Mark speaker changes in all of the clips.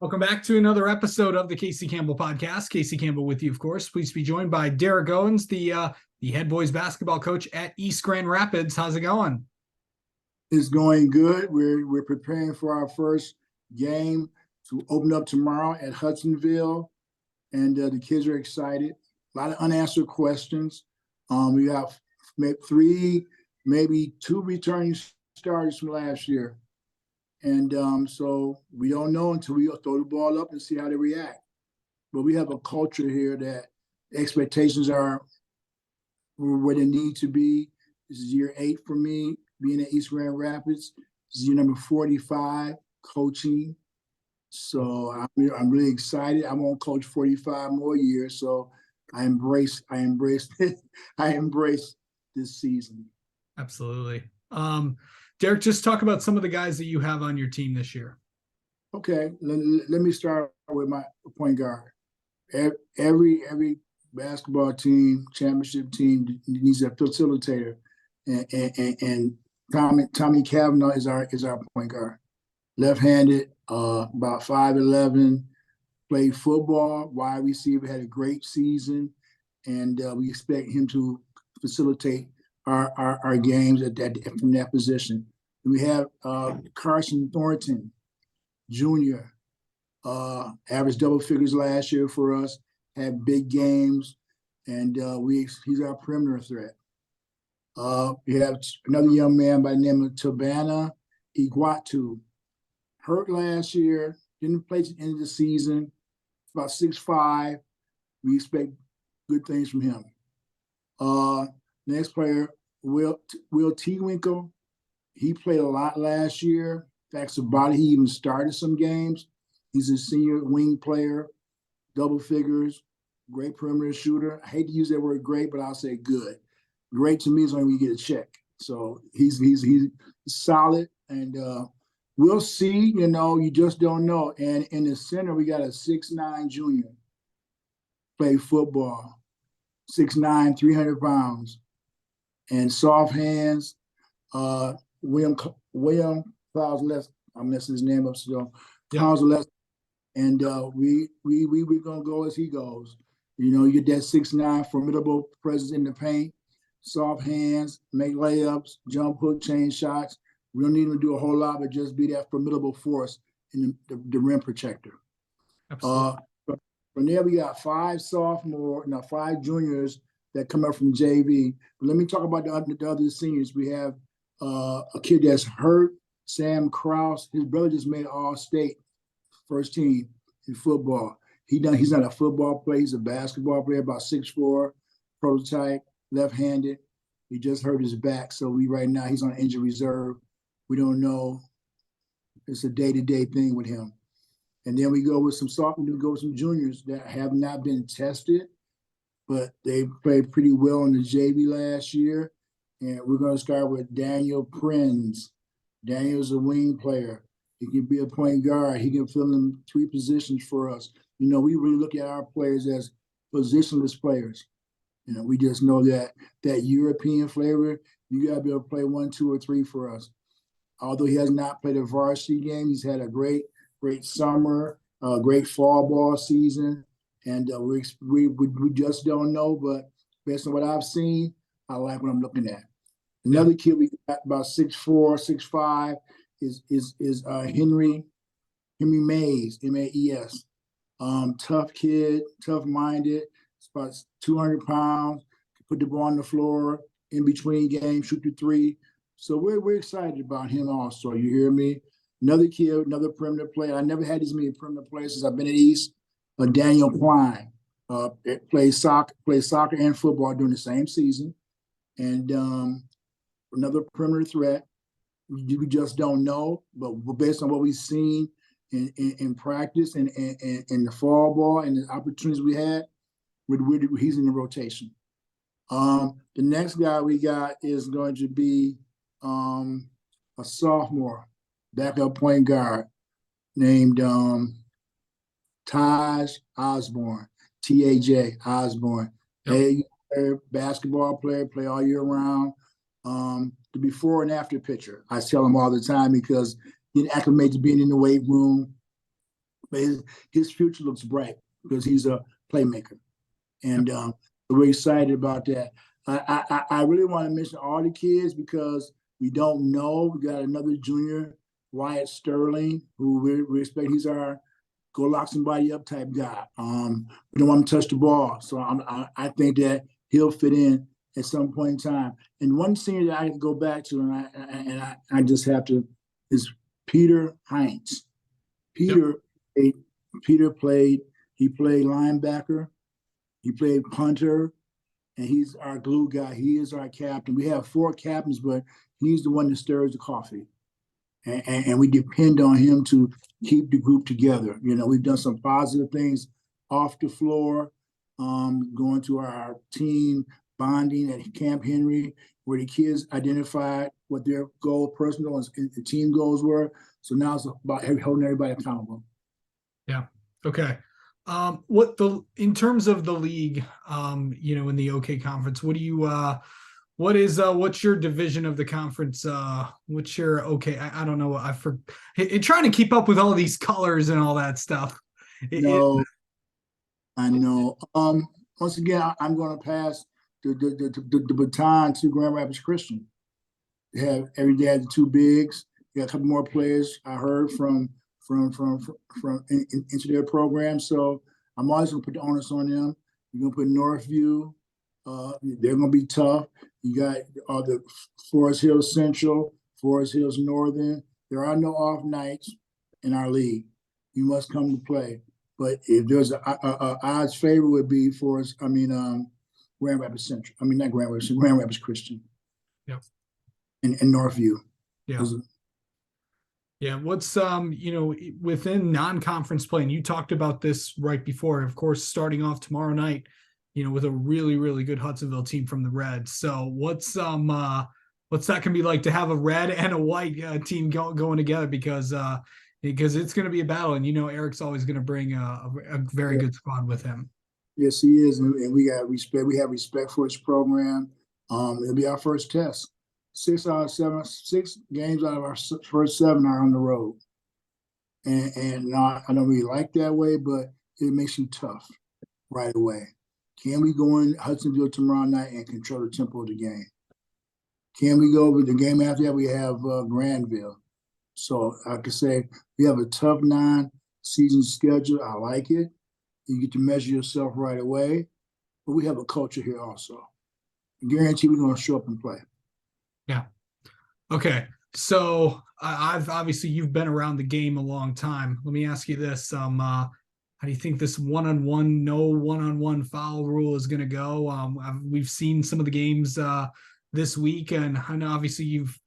Speaker 1: Welcome back to another episode of the Casey Campbell podcast. Casey Campbell with you, of course. Pleased to be joined by Derrick Owens, the head boys basketball coach at East Grand Rapids. How's it going?
Speaker 2: It's going good. We're preparing for our first game to open up tomorrow at Hudsonville, and the kids are excited. A lot of unanswered questions. We have three, maybe two returning starters from last year. And so we don't know until we throw the ball up and see how they react. But we have a culture here that expectations are where they need to be. This is year 8 for me, being at East Grand Rapids. This is year number 45, coaching. So I'm really excited. I'm gonna coach 45 more years. So I embrace it. I embrace this season.
Speaker 1: Absolutely. Derrick, just talk about some of the guys that you have on your team this year.
Speaker 2: Okay, let me start with my point guard. Every basketball team, championship team needs a facilitator, and Tommy Cavanaugh is our point guard. Left-handed, about 5'11", played football, wide receiver, had a great season, and we expect him to facilitate our games from that position. And we have Carson Thornton, Jr., averaged double figures last year for us, had big games, and he's our perimeter threat. We have another young man by the name of Tabana Iguatu, hurt last year, didn't play at the end of the season, about 6'5". We expect good things from him. Next player, Will Tewinkle. He played a lot last year. In fact, he even started some games. He's a senior wing player, double figures, great perimeter shooter. I hate to use that word great, but I'll say good. Great to me is when we get a check. So he's solid, and we'll see. You just don't know. And in the center, we got a 6'9" junior, play football, 6'9", 300 pounds. And soft hands, William Clouds, I'm messing his name up, so Clouds, and we're gonna go as he goes. You get that 6'9", formidable presence in the paint, soft hands, make layups, jump hook, change shots. We don't need him to do a whole lot, but just be that formidable force in the rim protector.
Speaker 1: Absolutely.
Speaker 2: From there, we got 5 juniors that come up from JV. But let me talk about the other seniors. We have a kid that's hurt, Sam Krause. His brother just made All-State first team in football. He's not a football player. He's a basketball player, about 6'4", prototype, left-handed. He just hurt his back, so right now he's on injury reserve. We don't know. It's a day-to-day thing with him. And then we go with some juniors that have not been tested, but they played pretty well in the JV last year. And we're going to start with Daniel Prinz. Daniel's a wing player. He can be a point guard. He can fill in 3 positions for us. We really look at our players as positionless players. We just know that European flavor, you got to be able to play 1, 2, or 3 for us. Although he has not played a varsity game, he's had a great summer, great fall ball season. And we just don't know, but based on what I've seen, I like what I'm looking at. Another kid we got about 6'4", 6'5", is Henry Mays, M-A-E-S. Tough kid, tough-minded. It's about 200 pounds. Put the ball on the floor in between games, shoot the 3. So we're excited about him also. You hear me? Another kid, another perimeter player. I never had this many perimeter players since I've been at East. Daniel Klein plays soccer and football during the same season, and another perimeter threat. We just don't know, but based on what we've seen in practice and in the fall ball and the opportunities we had, he's in the rotation. The next guy we got is going to be a sophomore, backup point guard named Taj Osborne, T-A-J Osborne. Yep. Basketball player, play all year round. The before and after picture, I tell him all the time because getting acclimated to being in the weight room, but his future looks bright because he's a playmaker, and we're excited about that. I really want to mention all the kids because we don't know. We got another junior, Wyatt Sterling, who we expect he's our go lock somebody up type guy. We don't want him to touch the ball, so I think that he'll fit in at some point in time. And one senior that I can go back to, and I just have to, is Peter Hines. Peter played. He played linebacker. He played punter, and he's our glue guy. He is our captain. We have 4 captains, but he's the one that stirs the coffee. And we depend on him to keep the group together. You know, we've done some positive things off the floor, going to our team bonding at Camp Henry, where the kids identified what their goal, personal and the team goals were. So now it's about holding everybody accountable.
Speaker 1: Yeah. Okay. In terms of the league, in the OK conference, what do you, what's your division of the conference? What's your OK? I don't know. Trying to keep up with all these colors and all that stuff.
Speaker 2: I know. Once again, I'm going to pass the baton to Grand Rapids Christian. They have every day the 2 bigs. They got a couple more players I heard from into their program. So I'm always going to put the onus on them. You're going to put Northview. They're going to be tough. You got the Forest Hills Central, Forest Hills Northern. There are no off nights in our league. You must come to play. But if there's a odds favor would be Grand Rapids Central. I mean, not Grand Rapids, Grand Rapids Christian.
Speaker 1: Yep.
Speaker 2: And Northview.
Speaker 1: Yeah. Yeah. What's, within non-conference play, and you talked about this right before, of course, starting off tomorrow night, with a really, really good Hudsonville team from the Reds. So what's that going to be like to have a red and a white team going together because it's going to be a battle, and Eric's always going to bring a very good squad with him.
Speaker 2: Yes, he is, and we got respect. We have respect for his program. It'll be our first test. 6 games out of our first 7 are on the road, and I don't really like that way, but it makes you tough right away. Can we go in Hudsonville tomorrow night and control the tempo of the game? Can we go with the game after that? We have Granville. So I could say we have a tough non-season schedule. I like it. You get to measure yourself right away. But we have a culture here also. I guarantee we're going to show up and play.
Speaker 1: Yeah. Okay. So you've been around the game a long time. Let me ask you this. How do you think this one-on-one foul rule is going to go? We've seen some of the games this week, and I know obviously you've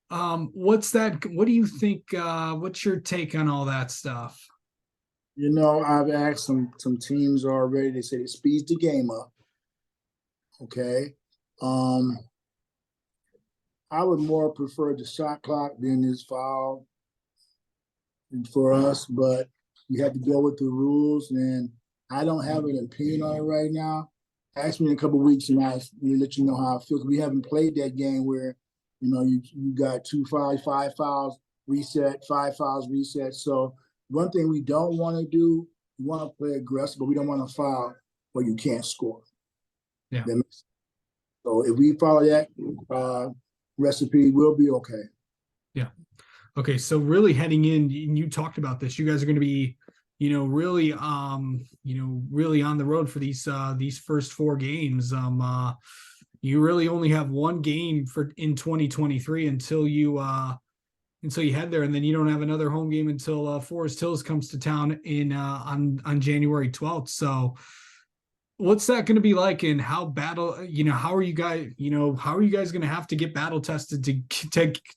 Speaker 1: what do you think, what's your take on all that stuff?
Speaker 2: I've asked some teams already. They say it speeds the game up. Okay. I would more prefer the shot clock than this foul for us, but you have to go with the rules, and I don't have an opinion on it right now. Ask me in a couple of weeks, and I'll let you know how I feel. We haven't played that game where, you got 2 fouls, 5 fouls, reset, 5 fouls, reset. So one thing we don't want to do, we want to play aggressive, but we don't want to foul where you can't score.
Speaker 1: Yeah.
Speaker 2: So if we follow that recipe, we'll be okay.
Speaker 1: Yeah. Okay. So really heading in, and you talked about this, you guys are going to be, really on the road for these first 4 games. You really only have 1 game in 2023 until you head there, and then you don't have another home game until Forest Hills comes to town on January 12th. So what's that going to be like, and how are you guys going to have to get battle tested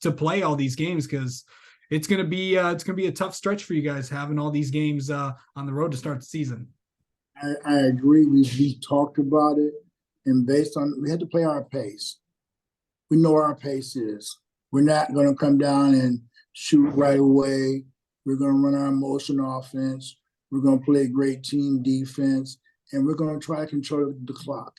Speaker 1: to play all these games? Because it's going to be a tough stretch for you guys having all these games on the road to start the season.
Speaker 2: I agree. We talked about it, and we had to play our pace. We know our pace is. We're not going to come down and shoot right away. We're going to run our motion offense. We're going to play great team defense, and we're going to try to control the clock.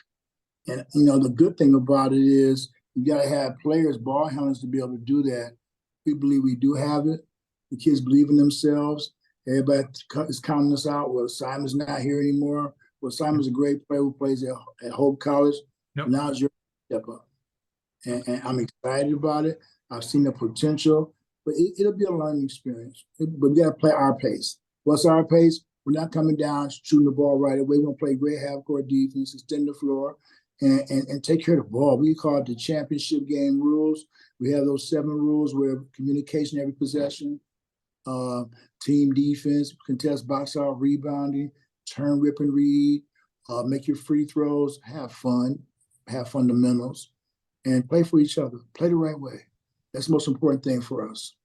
Speaker 2: And, the good thing about it is you got to have players, ball handlers, to be able to do that. We believe we do have it. The kids believe in themselves, Everybody is counting us out. Well, Simon's not here anymore. Well, Simon's a great player who plays at Hope College.
Speaker 1: Yep.
Speaker 2: Now it's your step up. And I'm excited about it. I've seen the potential, but it'll be a learning experience. But we got to play our pace. What's our pace? We're not coming down, shooting the ball right away. We're going to play great half-court defense, extend the floor, and take care of the ball. We call it the championship game rules. We have those 7 rules where communication every possession, team defense, contest box out, rebounding, turn, rip, and read, make your free throws, have fun, have fundamentals, and play for each other. Play the right way. That's the most important thing for us.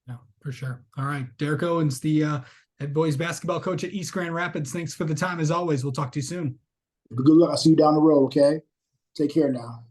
Speaker 1: No, for sure. All right. Derrick Owens, the head boys basketball coach at East Grand Rapids. Thanks for the time as always. We'll talk to you soon.
Speaker 2: Good luck. I'll see you down the road, okay? Take care now.